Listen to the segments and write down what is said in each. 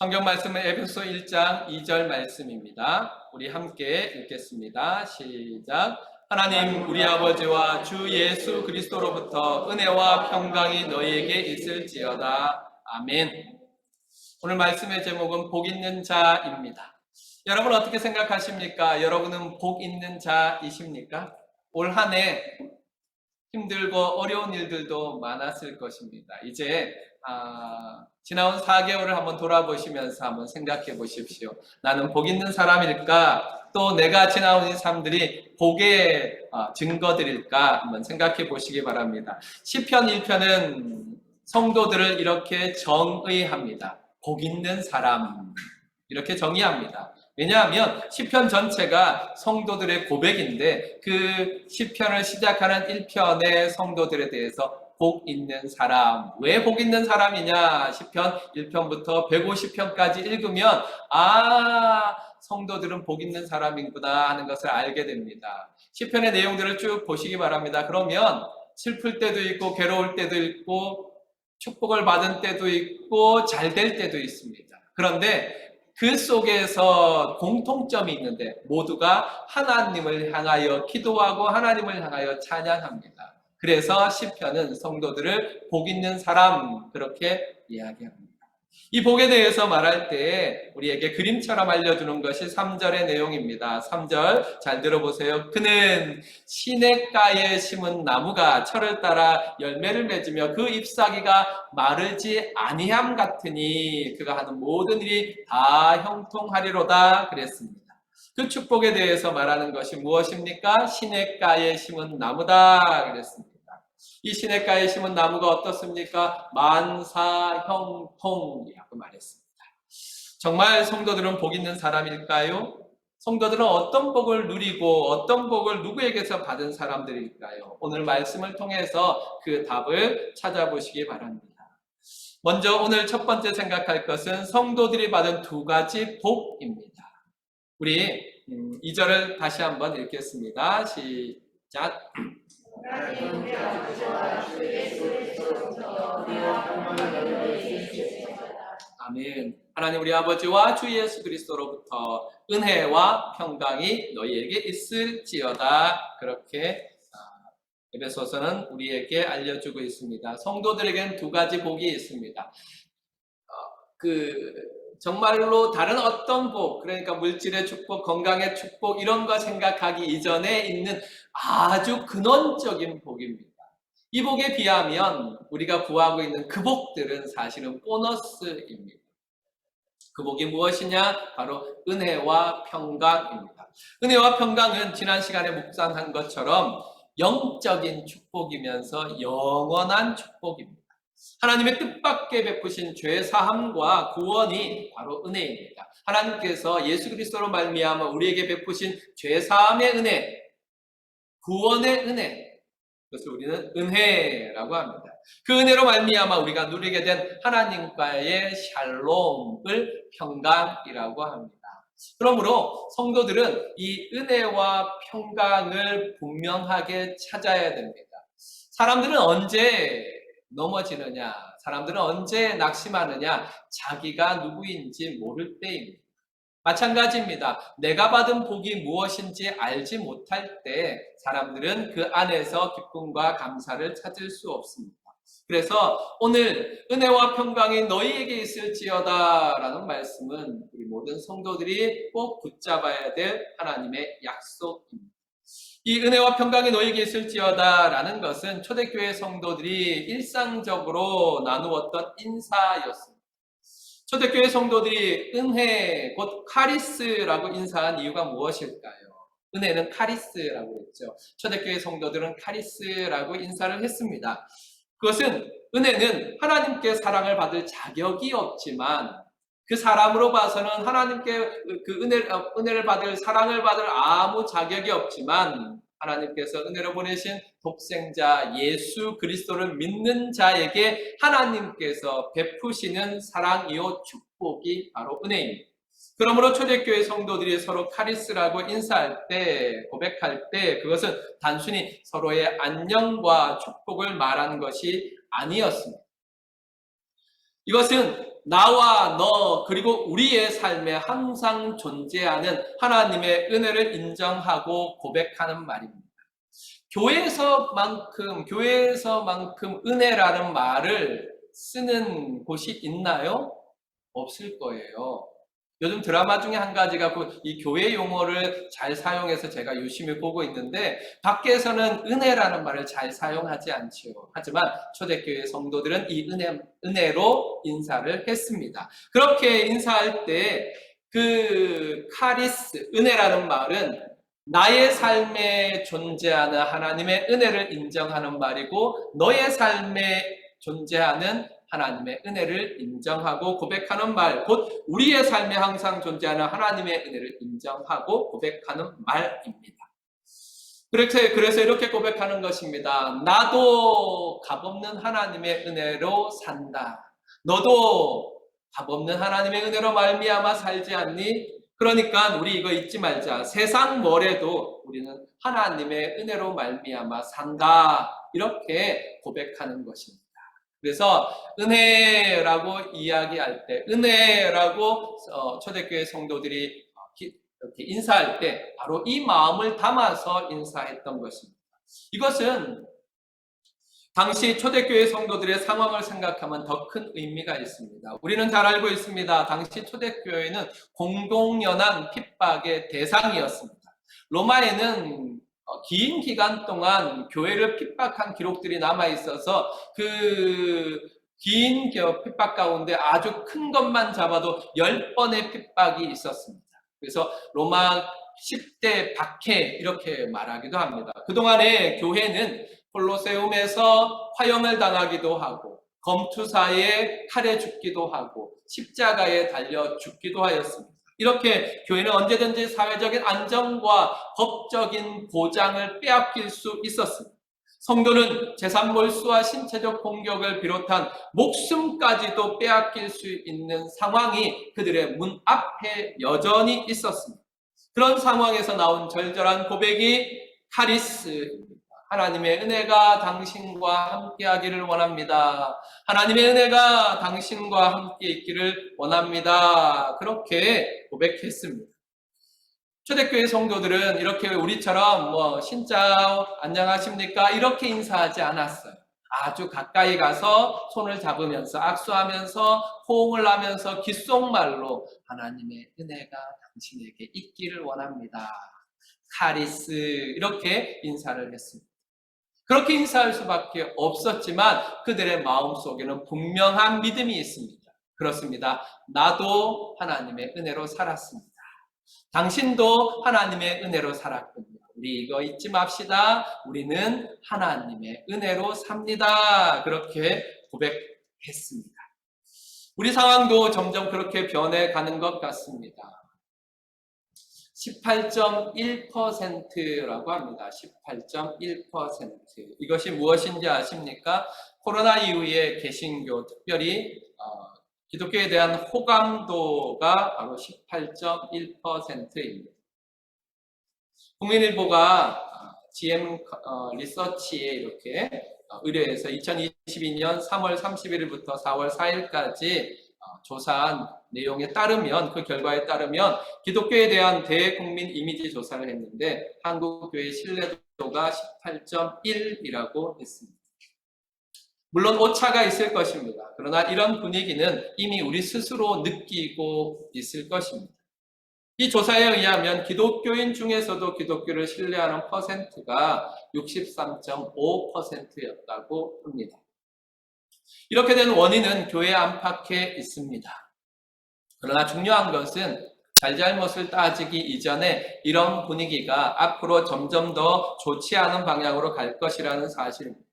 성경 말씀은 에베소 1장 2절 말씀입니다. 우리 함께 읽겠습니다. 시작. 하나님 우리 아버지와 주 예수 그리스도로부터 은혜와 평강이 너희에게 있을지어다. 아멘. 오늘 말씀의 제목은 복 있는 자입니다. 여러분 어떻게 생각하십니까? 여러분은 복 있는 자이십니까? 올 한 해 힘들고 어려운 일들도 많았을 것입니다. 이제 지나온 4개월을 한번 돌아보시면서 한번 생각해 보십시오. 나는 복 있는 사람일까? 또 내가 지나온 이 삶들이 복의 증거들일까? 한번 생각해 보시기 바랍니다. 시편 1편은 성도들을 이렇게 정의합니다. 복 있는 사람, 이렇게 정의합니다. 왜냐하면 시편 전체가 성도들의 고백인데 그 시편을 시작하는 1편의 성도들에 대해서 복 있는 사람, 왜 복 있는 사람이냐? 시편 1편부터 150편까지 읽으면 성도들은 복 있는 사람이구나 하는 것을 알게 됩니다. 시편의 내용들을 쭉 보시기 바랍니다. 그러면 슬플 때도 있고 괴로울 때도 있고 축복을 받은 때도 있고 잘 될 때도 있습니다. 그런데 그 속에서 공통점이 있는데 모두가 하나님을 향하여 기도하고 하나님을 향하여 찬양합니다. 그래서 시편은 성도들을 복 있는 사람 그렇게 이야기합니다. 이 복에 대해서 말할 때 우리에게 그림처럼 알려주는 것이 3절의 내용입니다. 3절 잘 들어보세요. 그는 시냇가에 심은 나무가 철을 따라 열매를 맺으며 그 잎사귀가 마르지 아니함 같으니 그가 하는 모든 일이 다 형통하리로다 그랬습니다. 그 축복에 대해서 말하는 것이 무엇입니까? 시냇가에 심은 나무다 그랬습니다. 이 시냇가에 심은 나무가 어떻습니까? 만사형통이라고 말했습니다. 정말 성도들은 복 있는 사람일까요? 성도들은 어떤 복을 누리고 어떤 복을 누구에게서 받은 사람들일까요? 오늘 말씀을 통해서 그 답을 찾아보시기 바랍니다. 먼저 오늘 첫 번째 생각할 것은 성도들이 받은 두 가지 복입니다. 우리 2절을 다시 한번 읽겠습니다. 시작. 아멘. 하나님 우리 아버지와 주 예수 그리스도로부터 은혜와 평강이 너희에게 있을지어다. 그렇게 에베소서는 우리에게 알려주고 있습니다. 성도들에게는 두 가지 복이 있습니다. 정말로 다른 어떤 복, 그러니까 물질의 축복, 건강의 축복 이런 거 생각하기 이전에 있는 아주 근원적인 복입니다. 이 복에 비하면 우리가 구하고 있는 그 복들은 사실은 보너스입니다. 그 복이 무엇이냐? 바로 은혜와 평강입니다. 은혜와 평강은 지난 시간에 묵상한 것처럼 영적인 축복이면서 영원한 축복입니다. 하나님의 뜻밖의 베푸신 죄 사함과 구원이 바로 은혜입니다. 하나님께서 예수 그리스도로 말미암아 우리에게 베푸신 죄 사함의 은혜, 구원의 은혜, 그것을 우리는 은혜라고 합니다. 그 은혜로 말미암아 우리가 누리게 된 하나님과의 샬롬을 평강이라고 합니다. 그러므로 성도들은 이 은혜와 평강을 분명하게 찾아야 됩니다. 사람들은 언제 넘어지느냐? 사람들은 언제 낙심하느냐? 자기가 누구인지 모를 때입니다. 마찬가지입니다. 내가 받은 복이 무엇인지 알지 못할 때 사람들은 그 안에서 기쁨과 감사를 찾을 수 없습니다. 그래서 오늘 은혜와 평강이 너희에게 있을지어다 라는 말씀은 우리 모든 성도들이 꼭 붙잡아야 될 하나님의 약속입니다. 이 은혜와 평강이 너희에게 있을지어다 라는 것은 초대교회 성도들이 일상적으로 나누었던 인사였습니다. 초대교회 성도들이 은혜, 곧 카리스라고 인사한 이유가 무엇일까요? 은혜는 카리스라고 했죠. 초대교회 성도들은 카리스라고 인사를 했습니다. 그것은 은혜는 하나님께 사랑을 받을 자격이 없지만 그 사람으로 봐서는 하나님께 그 은혜를 받을, 사랑을 받을 아무 자격이 없지만 하나님께서 은혜로 보내신 독생자 예수 그리스도를 믿는 자에게 하나님께서 베푸시는 사랑이요 축복이 바로 은혜입니다. 그러므로 초대교회 성도들이 서로 카리스라고 인사할 때, 고백할 때 그것은 단순히 서로의 안녕과 축복을 말하는 것이 아니었습니다. 이것은 나와 너 그리고 우리의 삶에 항상 존재하는 하나님의 은혜를 인정하고 고백하는 말입니다. 교회에서만큼 은혜라는 말을 쓰는 곳이 있나요? 없을 거예요. 요즘 드라마 중에 한 가지가 이 교회 용어를 잘 사용해서 제가 유심히 보고 있는데, 밖에서는 은혜라는 말을 잘 사용하지 않지요. 하지만 초대교회 성도들은 이 은혜로 인사를 했습니다. 그렇게 인사할 때 그 카리스, 은혜라는 말은 나의 삶에 존재하는 하나님의 은혜를 인정하는 말이고, 너의 삶에 존재하는 하나님의 은혜를 인정하고 고백하는 말, 곧 우리의 삶에 항상 존재하는 하나님의 은혜를 인정하고 고백하는 말입니다. 그래서 이렇게 고백하는 것입니다. 나도 값없는 하나님의 은혜로 산다. 너도 값없는 하나님의 은혜로 말미암아 살지 않니? 그러니까 우리 이거 잊지 말자. 세상 뭐래도 우리는 하나님의 은혜로 말미암아 산다. 이렇게 고백하는 것입니다. 그래서 은혜라고 이야기할 때, 은혜라고 초대교회 성도들이 이렇게 인사할 때 바로 이 마음을 담아서 인사했던 것입니다. 이것은 당시 초대교회 성도들의 상황을 생각하면 더 큰 의미가 있습니다. 우리는 잘 알고 있습니다. 당시 초대교회는 공동연한 핍박의 대상이었습니다. 로마에는 긴 기간 동안 교회를 핍박한 기록들이 남아있어서 그 긴 핍박 가운데 아주 큰 것만 잡아도 10번의 핍박이 있었습니다. 그래서 로마 10대 박해 이렇게 말하기도 합니다. 그동안에 교회는 콜로세움에서 화형을 당하기도 하고 검투사에 칼에 죽기도 하고 십자가에 달려 죽기도 하였습니다. 이렇게 교회는 언제든지 사회적인 안정과 법적인 보장을 빼앗길 수 있었습니다. 성도는 재산 몰수와 신체적 공격을 비롯한 목숨까지도 빼앗길 수 있는 상황이 그들의 문 앞에 여전히 있었습니다. 그런 상황에서 나온 절절한 고백이 카리스입니다. 하나님의 은혜가 당신과 함께하기를 원합니다. 하나님의 은혜가 당신과 함께 있기를 원합니다. 그렇게 고백했습니다. 초대교회 성도들은 이렇게 우리처럼 신짜오 안녕하십니까 이렇게 인사하지 않았어요. 아주 가까이 가서 손을 잡으면서 악수하면서 호응을 하면서 귓속말로 하나님의 은혜가 당신에게 있기를 원합니다. 카리스 이렇게 인사를 했습니다. 그렇게 인사할 수밖에 없었지만 그들의 마음속에는 분명한 믿음이 있습니다. 그렇습니다. 나도 하나님의 은혜로 살았습니다. 당신도 하나님의 은혜로 살았군요. 우리 이거 잊지 맙시다. 우리는 하나님의 은혜로 삽니다. 그렇게 고백했습니다. 우리 상황도 점점 그렇게 변해가는 것 같습니다. 18.1%라고 합니다. 18.1%. 이것이 무엇인지 아십니까? 코로나 이후에 개신교, 특별히 기독교에 대한 호감도가 바로 18.1%입니다. 국민일보가 GM 리서치에 이렇게 의뢰해서 2022년 3월 31일부터 4월 4일까지 조사한 내용에 따르면, 그 결과에 따르면 기독교에 대한 대국민 이미지 조사를 했는데 한국교회 신뢰도가 18.1이라고 했습니다. 물론 오차가 있을 것입니다. 그러나 이런 분위기는 이미 우리 스스로 느끼고 있을 것입니다. 이 조사에 의하면 기독교인 중에서도 기독교를 신뢰하는 퍼센트가 63.5%였다고 합니다. 이렇게 된 원인은 교회 안팎에 있습니다. 그러나 중요한 것은 잘잘못을 따지기 이전에 이런 분위기가 앞으로 점점 더 좋지 않은 방향으로 갈 것이라는 사실입니다.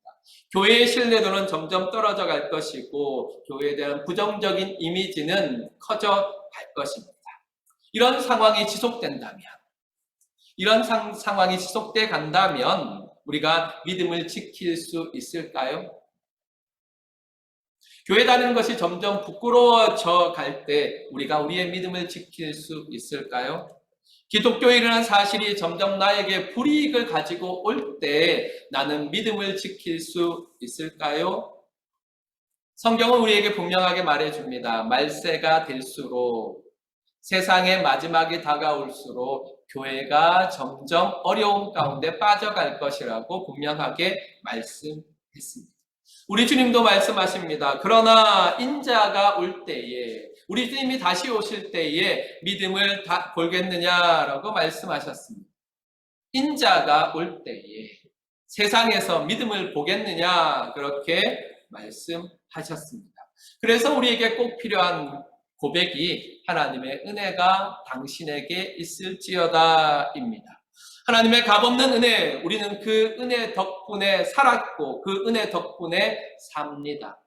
교회의 신뢰도는 점점 떨어져 갈 것이고 교회에 대한 부정적인 이미지는 커져 갈 것입니다. 이런 상황이 지속된다면, 이런 상황이 지속돼 간다면 우리가 믿음을 지킬 수 있을까요? 교회 다니는 것이 점점 부끄러워져 갈 때 우리가 우리의 믿음을 지킬 수 있을까요? 기독교인이라는 사실이 점점 나에게 불이익을 가지고 올 때 나는 믿음을 지킬 수 있을까요? 성경은 우리에게 분명하게 말해줍니다. 말세가 될수록 세상의 마지막이 다가올수록 교회가 점점 어려움 가운데 빠져갈 것이라고 분명하게 말씀했습니다. 우리 주님도 말씀하십니다. 그러나 인자가 올 때에, 우리 주님이 다시 오실 때에 믿음을 다 볼겠느냐라고 말씀하셨습니다. 인자가 올 때에 세상에서 믿음을 보겠느냐, 그렇게 말씀하셨습니다. 그래서 우리에게 꼭 필요한 고백이 하나님의 은혜가 당신에게 있을지어다입니다. 하나님의 값없는 은혜, 우리는 그 은혜 덕분에 살았고 그 은혜 덕분에 삽니다.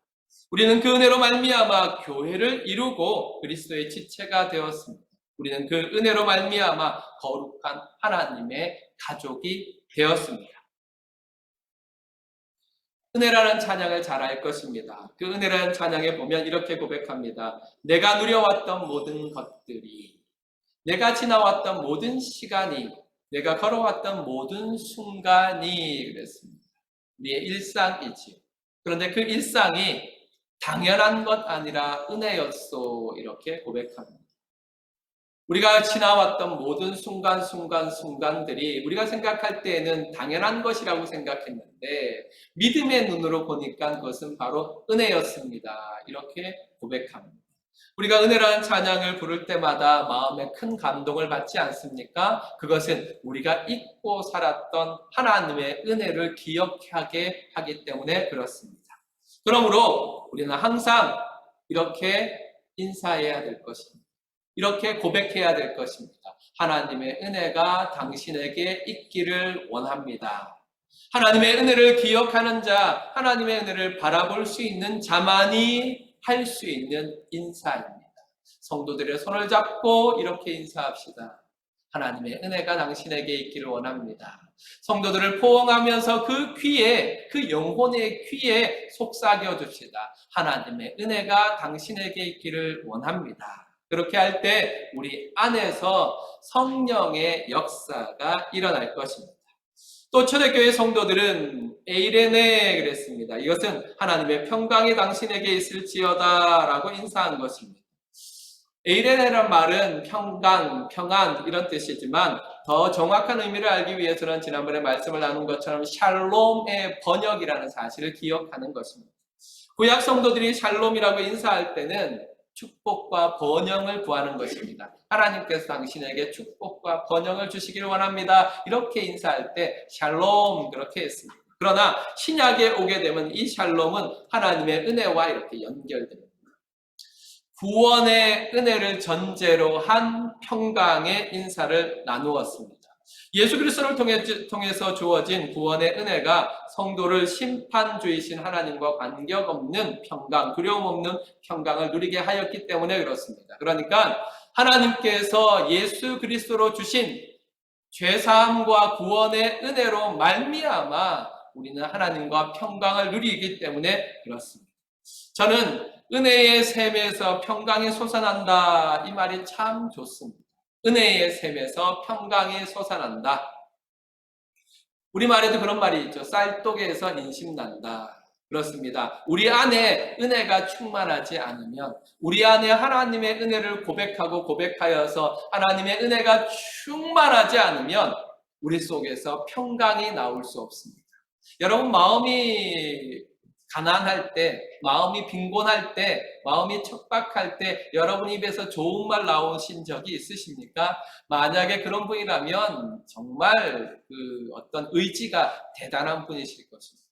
우리는 그 은혜로 말미암아 교회를 이루고 그리스도의 지체가 되었습니다. 우리는 그 은혜로 말미암아 거룩한 하나님의 가족이 되었습니다. 은혜라는 찬양을 잘 알 것입니다. 그 은혜라는 찬양에 보면 이렇게 고백합니다. 내가 누려왔던 모든 것들이, 내가 지나왔던 모든 시간이, 내가 걸어왔던 모든 순간이 그랬습니다. 우리의 일상이지요. 그런데 그 일상이 당연한 것 아니라 은혜였소, 이렇게 고백합니다. 우리가 지나왔던 모든 순간들이 우리가 생각할 때에는 당연한 것이라고 생각했는데 믿음의 눈으로 보니까 그것은 바로 은혜였습니다. 이렇게 고백합니다. 우리가 은혜라는 찬양을 부를 때마다 마음에 큰 감동을 받지 않습니까? 그것은 우리가 잊고 살았던 하나님의 은혜를 기억하게 하기 때문에 그렇습니다. 그러므로 우리는 항상 이렇게 인사해야 될 것입니다. 이렇게 고백해야 될 것입니다. 하나님의 은혜가 당신에게 있기를 원합니다. 하나님의 은혜를 기억하는 자, 하나님의 은혜를 바라볼 수 있는 자만이 할 수 있는 인사입니다. 성도들의 손을 잡고 이렇게 인사합시다. 하나님의 은혜가 당신에게 있기를 원합니다. 성도들을 포옹하면서 그 귀에, 그 영혼의 귀에 속삭여 줍시다. 하나님의 은혜가 당신에게 있기를 원합니다. 그렇게 할 때 우리 안에서 성령의 역사가 일어날 것입니다. 또 초대교회 성도들은 에이레네 그랬습니다. 이것은 하나님의 평강이 당신에게 있을지어다 라고 인사한 것입니다. 에이레네란 말은 평강, 평안 이런 뜻이지만 더 정확한 의미를 알기 위해서는 지난번에 말씀을 나눈 것처럼 샬롬의 번역이라는 사실을 기억하는 것입니다. 구약 성도들이 샬롬이라고 인사할 때는 축복과 번영을 구하는 것입니다. 하나님께서 당신에게 축복과 번영을 주시기를 원합니다. 이렇게 인사할 때 샬롬 그렇게 했습니다. 그러나 신약에 오게 되면 이 샬롬은 하나님의 은혜와 이렇게 연결됩니다. 구원의 은혜를 전제로 한 평강의 인사를 나누었습니다. 예수 그리스도를 통해서 주어진 구원의 은혜가 성도를 심판주이신 하나님과 관계없는 평강, 두려움 없는 평강을 누리게 하였기 때문에 그렇습니다. 그러니까 하나님께서 예수 그리스도로 주신 죄사함과 구원의 은혜로 말미암아 우리는 하나님과 평강을 누리기 때문에 그렇습니다. 저는 은혜의 샘에서 평강이 솟아난다 이 말이 참 좋습니다. 은혜의 샘에서 평강이 솟아난다. 우리말에도 그런 말이 있죠. 쌀독에서 인심난다. 그렇습니다. 우리 안에 은혜가 충만하지 않으면, 우리 안에 하나님의 은혜를 고백하고 고백하여서 하나님의 은혜가 충만하지 않으면 우리 속에서 평강이 나올 수 없습니다. 여러분 마음이 가난할 때, 마음이 빈곤할 때, 마음이 척박할 때 여러분 입에서 좋은 말 나오신 적이 있으십니까? 만약에 그런 분이라면 정말 그 어떤 의지가 대단한 분이실 것입니다.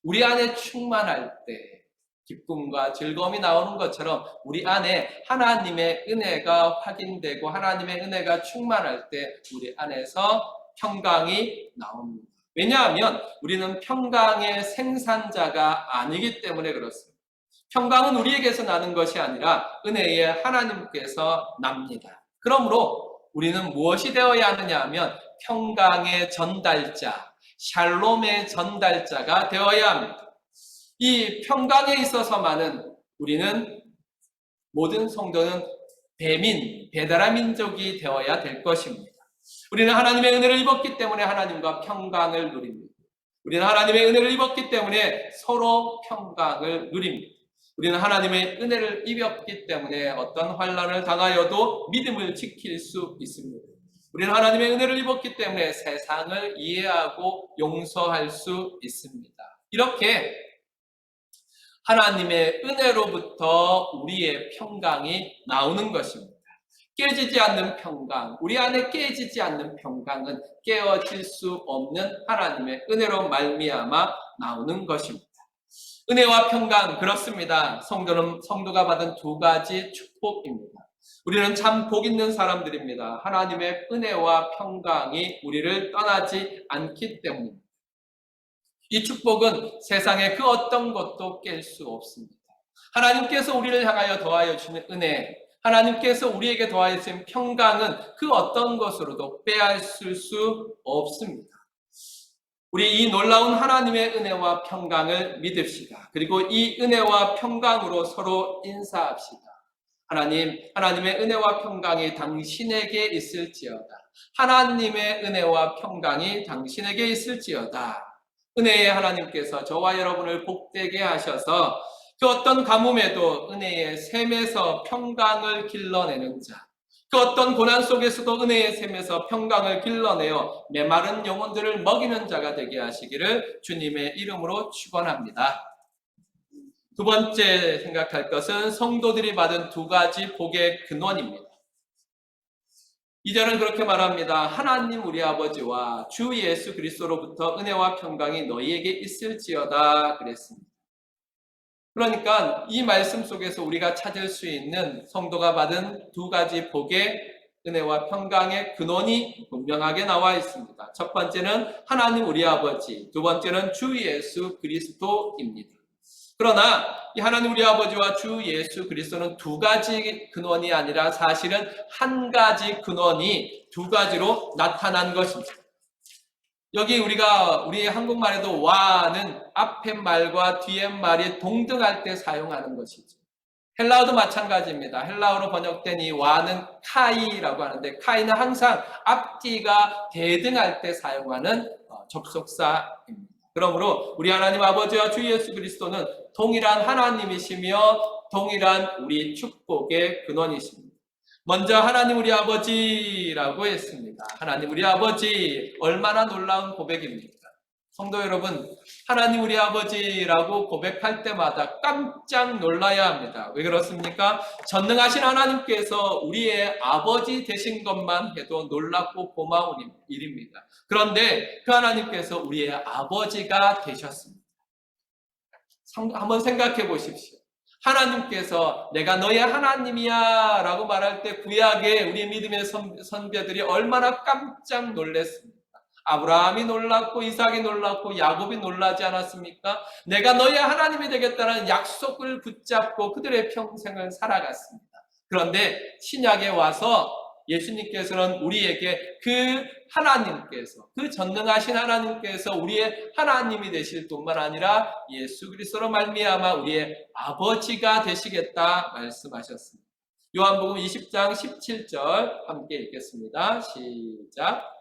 우리 안에 충만할 때 기쁨과 즐거움이 나오는 것처럼 우리 안에 하나님의 은혜가 확인되고 하나님의 은혜가 충만할 때 우리 안에서 평강이 나옵니다. 왜냐하면 우리는 평강의 생산자가 아니기 때문에 그렇습니다. 평강은 우리에게서 나는 것이 아니라 은혜의 하나님께서 납니다. 그러므로 우리는 무엇이 되어야 하느냐 하면 평강의 전달자, 샬롬의 전달자가 되어야 합니다. 이 평강에 있어서만은 우리는 모든 성도는 배달의 민족이 되어야 될 것입니다. 우리는 하나님의 은혜를 입었기 때문에 하나님과 평강을 누립니다. 우리는 하나님의 은혜를 입었기 때문에 서로 평강을 누립니다. 우리는 하나님의 은혜를 입었기 때문에 어떤 환난을 당하여도 믿음을 지킬 수 있습니다. 우리는 하나님의 은혜를 입었기 때문에 세상을 이해하고 용서할 수 있습니다. 이렇게 하나님의 은혜로부터 우리의 평강이 나오는 것입니다. 깨지지 않는 평강, 우리 안에 깨지지 않는 평강은 깨어질 수 없는 하나님의 은혜로 말미암아 나오는 것입니다. 은혜와 평강, 그렇습니다. 성도가 받은 두 가지 축복입니다. 우리는 참 복 있는 사람들입니다. 하나님의 은혜와 평강이 우리를 떠나지 않기 때문입니다. 이 축복은 세상의 그 어떤 것도 깰 수 없습니다. 하나님께서 우리를 향하여 더하여 주는 은혜, 하나님께서 우리에게 더하여 주신 평강은 그 어떤 것으로도 빼앗을 수 없습니다. 우리 이 놀라운 하나님의 은혜와 평강을 믿읍시다. 그리고 이 은혜와 평강으로 서로 인사합시다. 하나님의 은혜와 평강이 당신에게 있을지어다. 하나님의 은혜와 평강이 당신에게 있을지어다. 은혜의 하나님께서 저와 여러분을 복되게 하셔서 그 어떤 가뭄에도 은혜의 샘에서 평강을 길러내는 자, 그 어떤 고난 속에서도 은혜의 샘에서 평강을 길러내어 메마른 영혼들을 먹이는 자가 되게 하시기를 주님의 이름으로 축원합니다. 두 번째 생각할 것은 성도들이 받은 두 가지 복의 근원입니다. 2절은 그렇게 말합니다. 하나님 우리 아버지와 주 예수 그리스도로부터 은혜와 평강이 너희에게 있을지어다 그랬습니다. 그러니까 이 말씀 속에서 우리가 찾을 수 있는 성도가 받은 두 가지 복의 은혜와 평강의 근원이 분명하게 나와 있습니다. 첫 번째는 하나님 우리 아버지, 두 번째는 주 예수 그리스도입니다. 그러나 이 하나님 우리 아버지와 주 예수 그리스도는 두 가지 근원이 아니라 사실은 한 가지 근원이 두 가지로 나타난 것입니다. 여기 우리 한국말에도 와는 앞에 말과 뒤에 말이 동등할 때 사용하는 것이죠. 헬라어도 마찬가지입니다. 헬라어로 번역된 이 와는 카이라고 하는데 카이는 항상 앞뒤가 대등할 때 사용하는 접속사입니다. 그러므로 우리 하나님 아버지와 주 예수 그리스도는 동일한 하나님이시며 동일한 우리 축복의 근원이십니다. 먼저 하나님 우리 아버지라고 했습니다. 하나님 우리 아버지, 얼마나 놀라운 고백입니까? 성도 여러분, 하나님 우리 아버지라고 고백할 때마다 깜짝 놀라야 합니다. 왜 그렇습니까? 전능하신 하나님께서 우리의 아버지 되신 것만 해도 놀랍고 고마운 일입니다. 그런데 그 하나님께서 우리의 아버지가 되셨습니다. 한번 생각해 보십시오. 하나님께서 내가 너의 하나님이야 라고 말할 때 구약의 우리 믿음의 선배들이 얼마나 깜짝 놀랐습니까? 아브라함이 놀랐고 이삭이 놀랐고 야곱이 놀라지 않았습니까? 내가 너의 하나님이 되겠다는 약속을 붙잡고 그들의 평생을 살아갔습니다. 그런데 신약에 와서 예수님께서는 우리에게 그 전능하신 하나님께서 우리의 하나님이 되실 뿐만 아니라 예수 그리스도로 말미암아 우리의 아버지가 되시겠다 말씀하셨습니다. 요한복음 20장 17절 함께 읽겠습니다. 시작.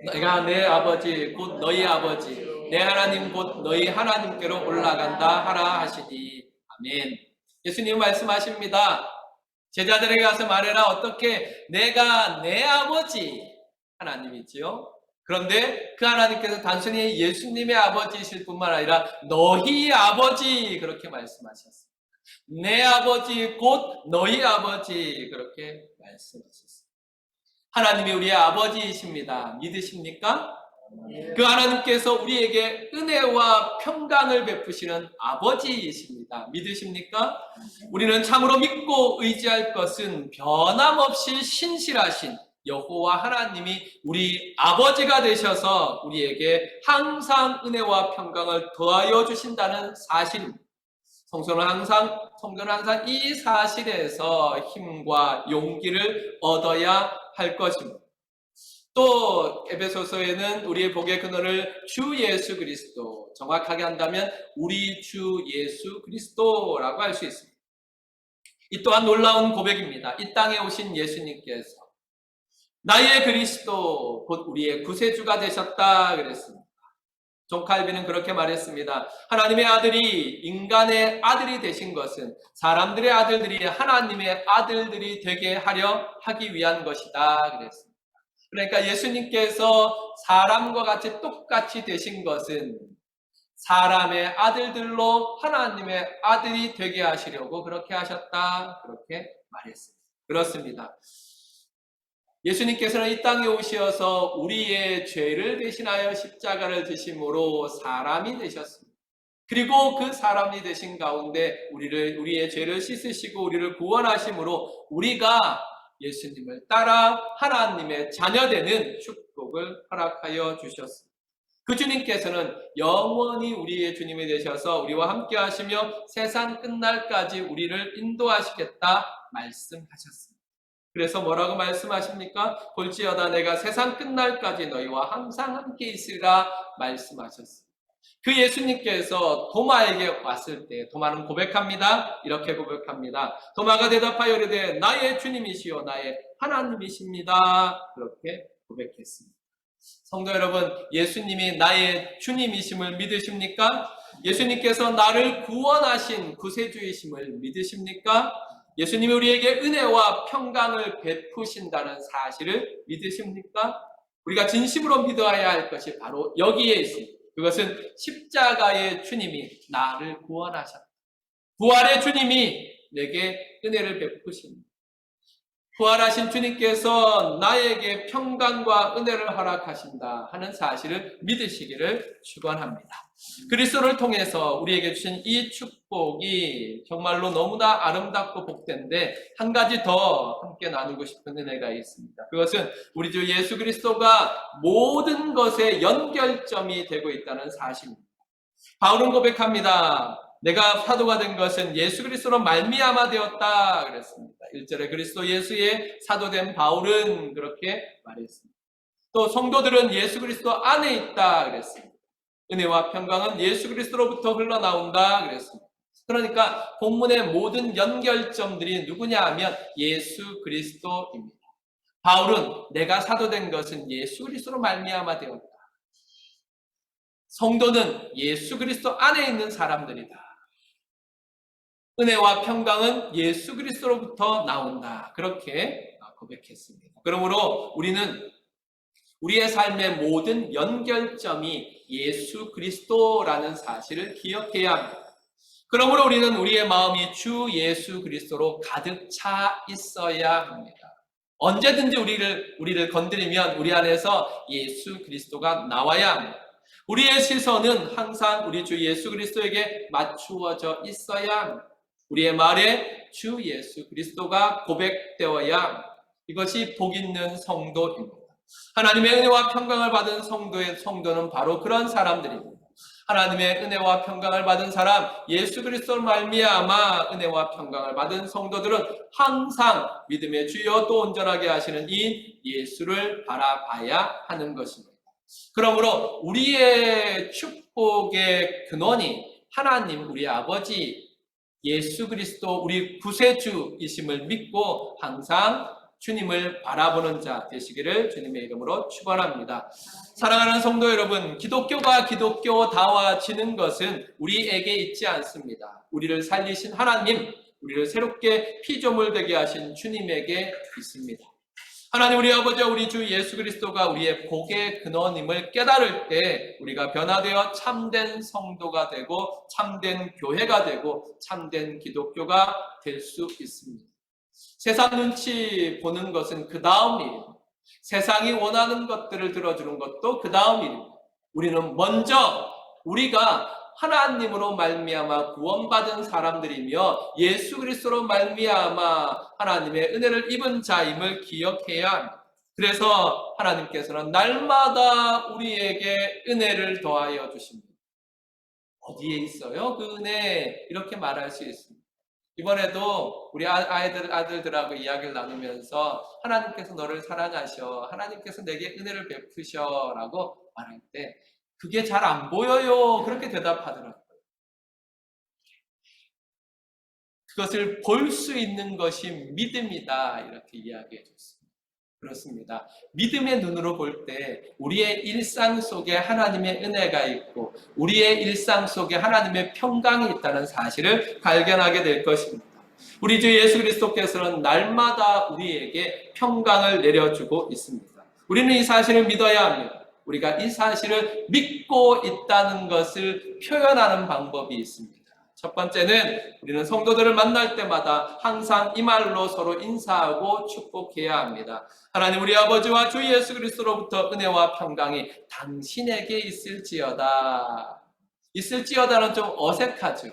내가 내 아버지 곧 너희 아버지 내 하나님 곧 너희 하나님께로 올라간다 하라 하시니 아멘. 예수님 말씀하십니다. 제자들에게 가서 말해라. 어떻게? 내가 내 아버지 하나님이지요. 그런데 그 하나님께서 단순히 예수님의 아버지이실 뿐만 아니라 너희 아버지 그렇게 말씀하셨습니다. 내 아버지 곧 너희 아버지 그렇게 말씀하셨습니다. 하나님이 우리의 아버지이십니다. 믿으십니까? 그 하나님께서 우리에게 은혜와 평강을 베푸시는 아버지이십니다. 믿으십니까? 우리는 참으로 믿고 의지할 것은 변함없이 신실하신 여호와 하나님이 우리 아버지가 되셔서 우리에게 항상 은혜와 평강을 더하여 주신다는 사실입니다. 성도는 항상 이 사실에서 힘과 용기를 얻어야 할 것입니다. 또 에베소서에는 우리의 복의 근원을 주 예수 그리스도, 정확하게 한다면 우리 주 예수 그리스도라고 할 수 있습니다. 이 또한 놀라운 고백입니다. 이 땅에 오신 예수님께서 나의 그리스도 곧 우리의 구세주가 되셨다 그랬습니다. 존 칼빈은 그렇게 말했습니다. 하나님의 아들이 인간의 아들이 되신 것은 사람들의 아들들이 하나님의 아들들이 되게 하려 하기 위한 것이다 그랬습니다. 그러니까 예수님께서 사람과 같이 똑같이 되신 것은 사람의 아들들로 하나님의 아들이 되게 하시려고 그렇게 하셨다 그렇게 말했습니다. 그렇습니다. 예수님께서는 이 땅에 오셔서 우리의 죄를 대신하여 십자가를 지심으로 사람이 되셨습니다. 그리고 그 사람이 되신 가운데 우리의 죄를 씻으시고 우리를 구원하심으로 우리가 예수님을 따라 하나님의 자녀되는 축복을 허락하여 주셨습니다. 그 주님께서는 영원히 우리의 주님이 되셔서 우리와 함께 하시며 세상 끝날까지 우리를 인도하시겠다 말씀하셨습니다. 그래서 뭐라고 말씀하십니까? 볼지어다 내가 세상 끝날까지 너희와 항상 함께 있으리라 말씀하셨습니다. 그 예수님께서 도마에게 왔을 때 도마는 고백합니다. 이렇게 고백합니다. 도마가 대답하여 이르되 나의 주님이시요 나의 하나님이십니다. 그렇게 고백했습니다. 성도 여러분, 예수님이 나의 주님이심을 믿으십니까? 예수님께서 나를 구원하신 구세주이심을 믿으십니까? 예수님이 우리에게 은혜와 평강을 베푸신다는 사실을 믿으십니까? 우리가 진심으로 믿어야 할 것이 바로 여기에 있습니다. 그것은 십자가의 주님이 나를 구원하셨다. 부활의 주님이 내게 은혜를 베푸십니다. 부활하신 주님께서 나에게 평강과 은혜를 허락하신다 하는 사실을 믿으시기를 축원합니다. 그리스도를 통해서 우리에게 주신 이 축복이 정말로 너무나 아름답고 복된데 한 가지 더 함께 나누고 싶은 은혜가 있습니다. 그것은 우리 주 예수 그리스도가 모든 것의 연결점이 되고 있다는 사실입니다. 바울은 고백합니다. 내가 사도가 된 것은 예수 그리스도로 말미암아 되었다 그랬습니다. 1절에 그리스도 예수의 사도된 바울은 그렇게 말했습니다. 또 성도들은 예수 그리스도 안에 있다 그랬습니다. 은혜와 평강은 예수 그리스도로부터 흘러나온다 그랬습니다. 그러니까 본문의 모든 연결점들이 누구냐 하면 예수 그리스도입니다. 바울은 내가 사도된 것은 예수 그리스도로 말미암아 되었다. 성도는 예수 그리스도 안에 있는 사람들이다. 은혜와 평강은 예수 그리스도로부터 나온다. 그렇게 고백했습니다. 그러므로 우리는 우리의 삶의 모든 연결점이 예수 그리스도라는 사실을 기억해야 합니다. 그러므로 우리는 우리의 마음이 주 예수 그리스도로 가득 차 있어야 합니다. 언제든지 우리를 건드리면 우리 안에서 예수 그리스도가 나와야 합니다. 우리의 시선은 항상 우리 주 예수 그리스도에게 맞추어져 있어야 합니다. 우리의 말에 주 예수 그리스도가 고백되어야 합니다. 이것이 복 있는 성도입니다. 하나님의 은혜와 평강을 받은 성도는 바로 그런 사람들입니다. 하나님의 은혜와 평강을 받은 사람, 예수 그리스도를 말미암아 은혜와 평강을 받은 성도들은 항상 믿음의 주여 또 온전하게 하시는 이 예수를 바라봐야 하는 것입니다. 그러므로 우리의 축복의 근원이 하나님 우리 아버지 예수 그리스도 우리 구세주이심을 믿고 항상 주님을 바라보는 자 되시기를 주님의 이름으로 축원합니다. 사랑하는 성도 여러분, 기독교가 기독교다워지는 것은 우리에게 있지 않습니다. 우리를 살리신 하나님, 우리를 새롭게 피조물 되게 하신 주님에게 있습니다. 하나님 우리 아버지와 우리 주 예수 그리스도가 우리의 복의 근원임을 깨달을 때 우리가 변화되어 참된 성도가 되고 참된 교회가 되고 참된 기독교가 될 수 있습니다. 세상 눈치 보는 것은 그 다음 일입니다. 세상이 원하는 것들을 들어주는 것도 그 다음 일입니다. 우리는 먼저 우리가 하나님으로 말미암아 구원받은 사람들이며 예수 그리스도로 말미암아 하나님의 은혜를 입은 자임을 기억해야 합니다. 그래서 하나님께서는 날마다 우리에게 은혜를 더하여 주십니다. 어디에 있어요? 그 은혜 이렇게 말할 수 있습니다. 이번에도 우리 아들들하고 이야기를 나누면서 하나님께서 너를 사랑하셔, 하나님께서 내게 은혜를 베푸셔 라고 말할 때 그게 잘 안 보여요 그렇게 대답하더라고요. 그것을 볼 수 있는 것이 믿음이다 이렇게 이야기해 줬습니다. 그렇습니다. 믿음의 눈으로 볼 때 우리의 일상 속에 하나님의 은혜가 있고 우리의 일상 속에 하나님의 평강이 있다는 사실을 발견하게 될 것입니다. 우리 주 예수 그리스도께서는 날마다 우리에게 평강을 내려주고 있습니다. 우리는 이 사실을 믿어야 합니다. 우리가 이 사실을 믿고 있다는 것을 표현하는 방법이 있습니다. 첫 번째는 우리는 성도들을 만날 때마다 항상 이 말로 서로 인사하고 축복해야 합니다. 하나님 우리 아버지와 주 예수 그리스도로부터 은혜와 평강이 당신에게 있을지어다. 있을지어다는 좀 어색하죠.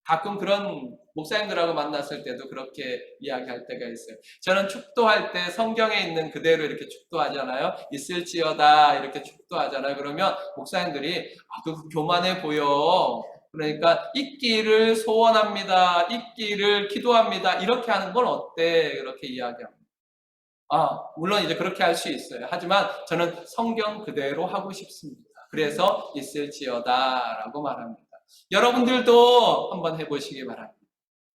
가끔 그런 목사님들하고 만났을 때도 그렇게 이야기할 때가 있어요. 저는 축도할 때 성경에 있는 그대로 이렇게 축도하잖아요. 있을지어다 이렇게 축도하잖아요. 그러면 목사님들이 그 교만해 보여. 그러니까 있기를 소원합니다. 있기를 기도합니다. 이렇게 하는 건 어때? 그렇게 이야기합니다. 물론 이제 그렇게 할 수 있어요. 하지만 저는 성경 그대로 하고 싶습니다. 그래서 있을지어다라고 말합니다. 여러분들도 한번 해보시기 바랍니다.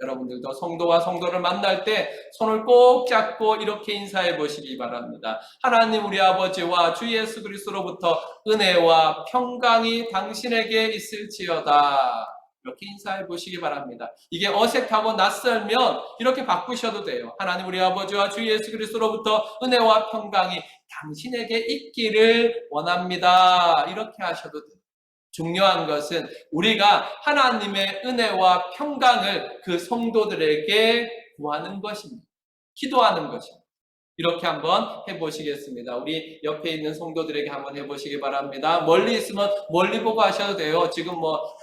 여러분들도 성도와 성도를 만날 때 손을 꼭 잡고 이렇게 인사해 보시기 바랍니다. 하나님 우리 아버지와 주 예수 그리스도로부터 은혜와 평강이 당신에게 있을지어다. 이렇게 인사해 보시기 바랍니다. 이게 어색하고 낯설면 이렇게 바꾸셔도 돼요. 하나님 우리 아버지와 주 예수 그리스도로부터 은혜와 평강이 당신에게 있기를 원합니다. 이렇게 하셔도 돼요. 중요한 것은 우리가 하나님의 은혜와 평강을 그 성도들에게 구하는 것입니다. 기도하는 것입니다. 이렇게 한번 해보시겠습니다. 우리 옆에 있는 성도들에게 한번 해보시기 바랍니다. 멀리 있으면 멀리 보고 하셔도 돼요. 지금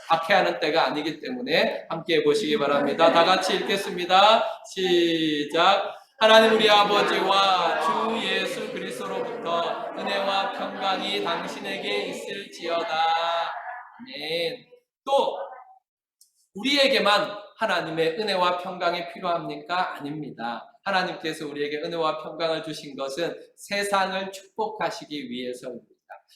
박해하는 때가 아니기 때문에 함께 해보시기 바랍니다. 다 같이 읽겠습니다. 시작. 하나님 우리 아버지와 주 예수 그리스도로부터 은혜와 평강이 당신에게 있을지어다. 아멘. 또 우리에게만 하나님의 은혜와 평강이 필요합니까? 아닙니다. 하나님께서 우리에게 은혜와 평강을 주신 것은 세상을 축복하시기 위해서입니다.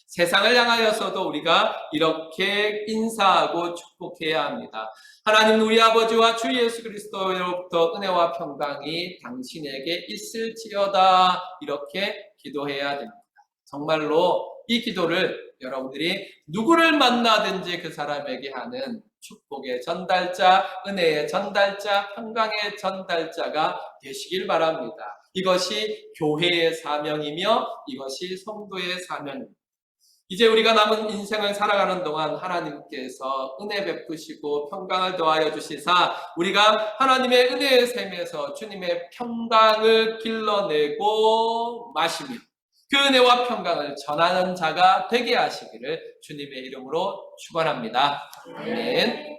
세상을 향하여서도 우리가 이렇게 인사하고 축복해야 합니다. 하나님 우리 아버지와 주 예수 그리스도로부터 은혜와 평강이 당신에게 있을지어다. 이렇게 기도해야 됩니다. 정말로 이 기도를 여러분들이 누구를 만나든지 그 사람에게 하는 축복의 전달자, 은혜의 전달자, 평강의 전달자가 되시길 바랍니다. 이것이 교회의 사명이며 이것이 성도의 사명입니다. 이제 우리가 남은 인생을 살아가는 동안 하나님께서 은혜 베푸시고 평강을 더하여 주시사 우리가 하나님의 은혜의 샘에서 주님의 평강을 길러내고 마시며 그 은혜와 평강을 전하는 자가 되게 하시기를 주님의 이름으로 축원합니다. 아멘.